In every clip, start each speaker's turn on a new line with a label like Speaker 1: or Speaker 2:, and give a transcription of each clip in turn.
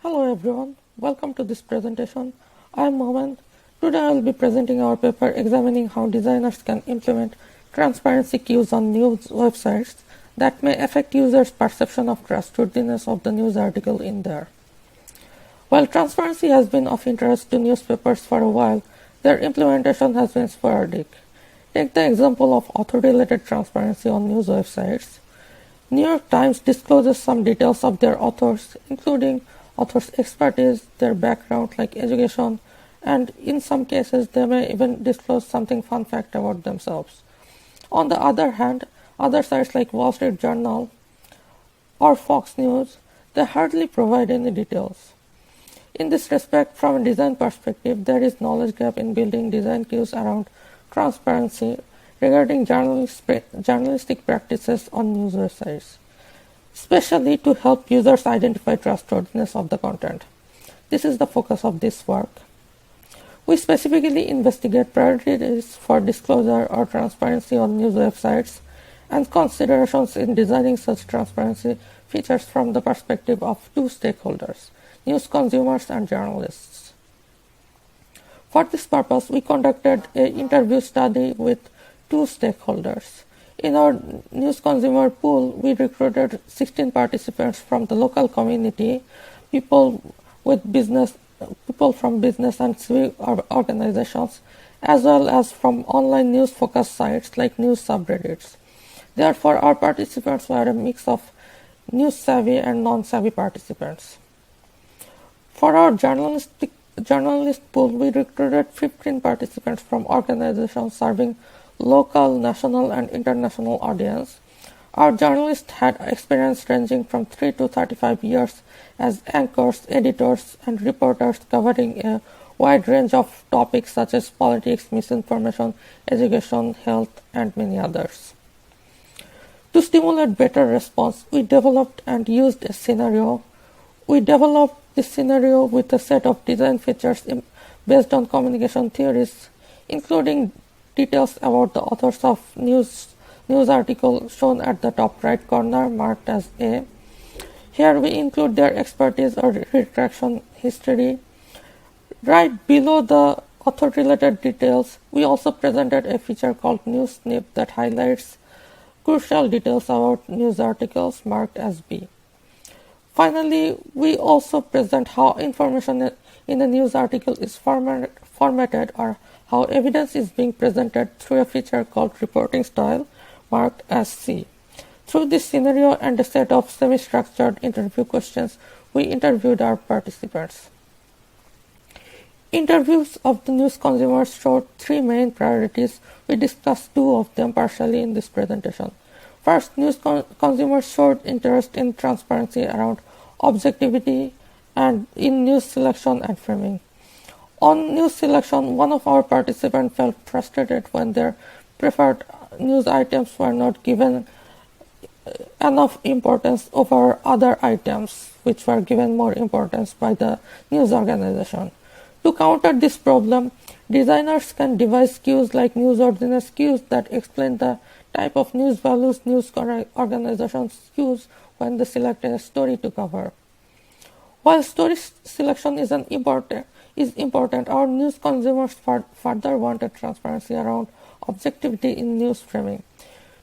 Speaker 1: Hello everyone, welcome to this presentation. I am MOMEN. Today I will be presenting our paper examining how designers can implement transparency cues on news websites that may affect users' perception of trustworthiness of the news article in there. While transparency has been of interest to newspapers for a while, their implementation has been sporadic. Take the example of author-related transparency on news websites. New York Times discloses some details of their authors, including authors' expertise, their background like education, and in some cases they may even disclose something fun fact about themselves. On the other hand, other sites like Wall Street Journal or Fox News, they hardly provide any details. In this respect, from a design perspective, there is knowledge gap in building design cues around transparency regarding journalistic practices on news websites, especially to help users identify trustworthiness of the content. This is the focus of this work. We specifically investigate priorities for disclosure or transparency on news websites and considerations in designing such transparency features from the perspective of two stakeholders, news consumers and journalists. For this purpose, we conducted an interview study with two stakeholders. In our news consumer pool, we recruited 16 participants from the local community, people from business and civic organizations, as well as from online news-focused sites like news subreddits. Therefore, our participants were a mix of news-savvy and non-savvy participants. For our journalist pool, we recruited 15 participants from organizations serving local, national, and international audience. Our journalists had experience ranging from 3 to 35 years as anchors, editors, and reporters covering a wide range of topics such as politics, misinformation, education, health, and many others. To stimulate better response, we developed and used a scenario. We developed this scenario with a set of design features based on communication theories, including details about the authors of news article shown at the top right corner marked as A. Here we include their expertise or retraction history. Right below the author-related details, we also presented a feature called News Snip that highlights crucial details about news articles marked as B. Finally, we also present how information in a news article is formatted or how evidence is being presented through a feature called reporting style, marked as C. Through this scenario and a set of semi-structured interview questions, we interviewed our participants. Interviews of the news consumers showed three main priorities. We discussed two of them partially in this presentation. First, news consumers showed interest in transparency around objectivity and in news selection and framing. On news selection, one of our participants felt frustrated when their preferred news items were not given enough importance over other items, which were given more importance by the news organization. To counter this problem, designers can devise cues like newsworthiness cues that explain the type of news values news organizations use when they select a story to cover. While story selection is important, our news consumers further wanted transparency around objectivity in news framing.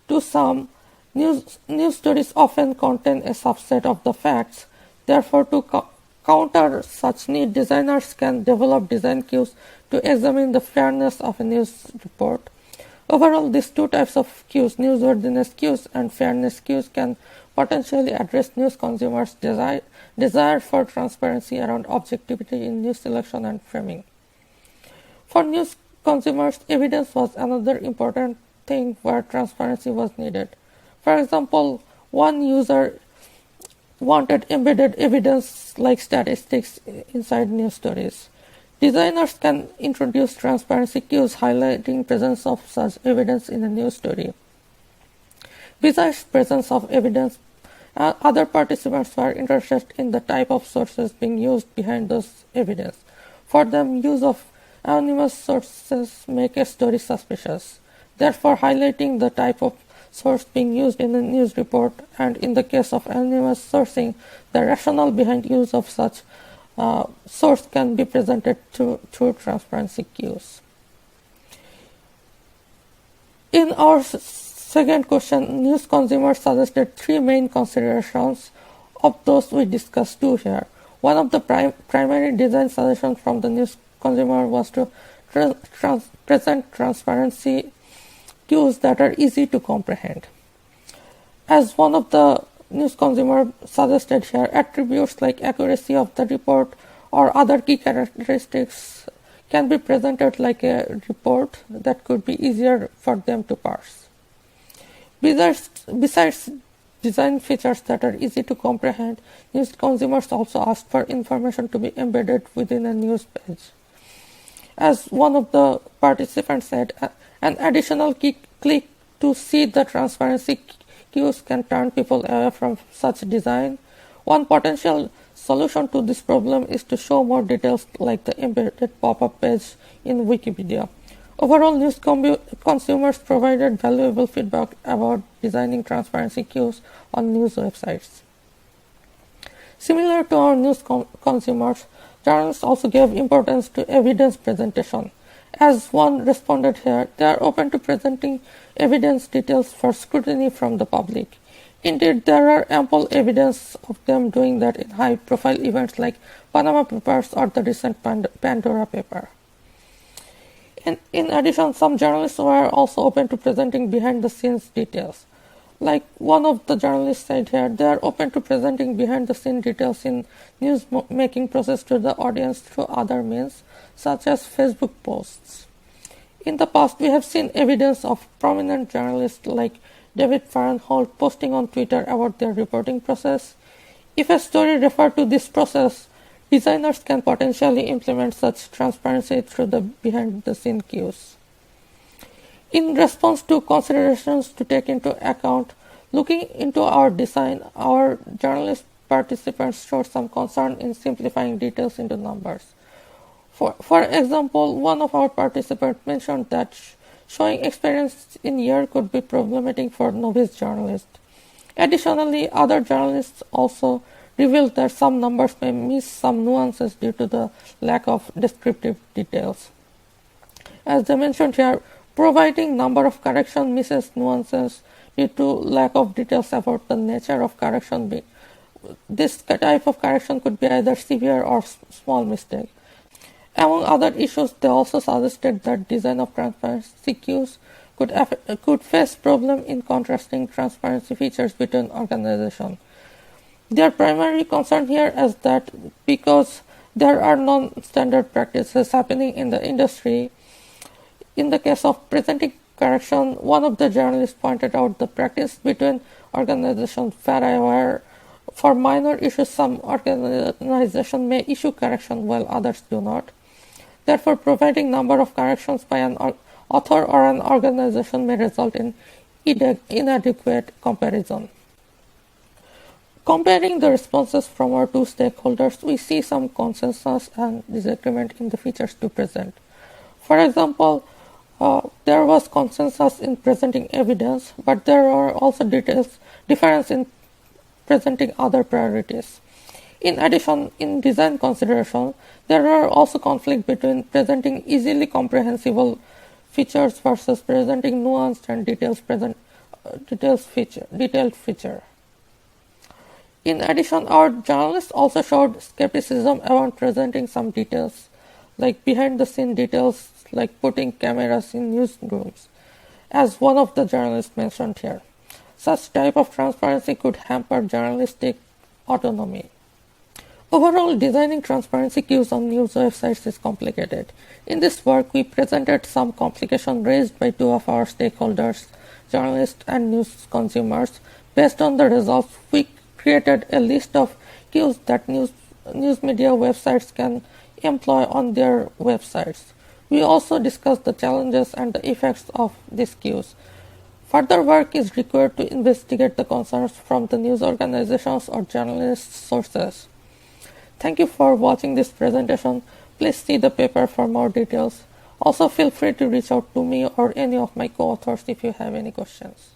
Speaker 1: To some, news stories often contain a subset of the facts. Therefore, to counter such need, designers can develop design cues to examine the fairness of a news report. Overall, these two types of cues, newsworthiness cues and fairness cues, can potentially address news consumers' desire for transparency around objectivity in news selection and framing. For news consumers, evidence was another important thing where transparency was needed. For example, one user wanted embedded evidence like statistics inside news stories. Designers can introduce transparency cues highlighting presence of such evidence in a news story. Besides presence of evidence, other participants were interested in the type of sources being used behind those evidence. For them, use of anonymous sources make a story suspicious. Therefore, highlighting the type of source being used in a news report, and in the case of anonymous sourcing, the rationale behind use of such source can be presented through transparency cues. In our second question, news consumers suggested three main considerations. Of those, we discussed two here. One of the primary design suggestions from the news consumer was to present transparency cues that are easy to comprehend. As one of the news consumer suggested here, attributes like accuracy of the report or other key characteristics can be presented like a report that could be easier for them to parse. Besides design features that are easy to comprehend, news consumers also asked for information to be embedded within a news page. As one of the participants said, an additional click to see the transparency cues can turn people away from such design. One potential solution to this problem is to show more details like the embedded pop-up page in Wikipedia. Overall, news consumers provided valuable feedback about designing transparency cues on news websites. Similar to our news consumers, journalists also gave importance to evidence presentation. As one responded here, they are open to presenting evidence details for scrutiny from the public. Indeed, there are ample evidence of them doing that in high-profile events like Panama Papers or the recent Pandora paper. In addition, some journalists were also open to presenting behind-the-scenes details. Like one of the journalists said here, they are open to presenting behind-the-scenes details in news-making process to the audience through other means, such as Facebook posts. In the past, we have seen evidence of prominent journalists like David Farenholt posting on Twitter about their reporting process. If a story referred to this process, designers can potentially implement such transparency through the behind-the-scene cues. In response to considerations to take into account, looking into our design, our journalist participants showed some concern in simplifying details into numbers. For example, one of our participants mentioned that showing experience in year could be problematic for novice journalists. Additionally, other journalists also revealed that some numbers may miss some nuances due to the lack of descriptive details. As they mentioned here, providing number of correction misses nuances due to lack of details about the nature of correction. This type of correction could be either severe or small mistake. Among other issues, they also suggested that design of transparency cues could face problem in contrasting transparency features between organizations. Their primary concern here is that because there are non-standard practices happening in the industry, in the case of presenting correction, one of the journalists pointed out the practice between organizations vary where for minor issues some organizations may issue correction while others do not. Therefore, providing number of corrections by an author or an organization may result in inadequate comparison. Comparing the responses from our two stakeholders, we see some consensus and disagreement in the features to present. For example, there was consensus in presenting evidence, but there are also difference in presenting other priorities. In addition, in design consideration, there are also conflict between presenting easily comprehensible features versus presenting nuanced and detailed feature. In addition, our journalists also showed skepticism about presenting some details, like behind-the-scene details, like putting cameras in newsrooms, as one of the journalists mentioned here. Such type of transparency could hamper journalistic autonomy. Overall, designing transparency cues on news websites is complicated. In this work, we presented some complication raised by two of our stakeholders, journalists and news consumers. Based on the results, we created a list of cues that news media websites can employ on their websites. We also discussed the challenges and the effects of these cues. Further work is required to investigate the concerns from the news organizations or journalist sources. Thank you for watching this presentation. Please see the paper for more details. Also, feel free to reach out to me or any of my co-authors if you have any questions.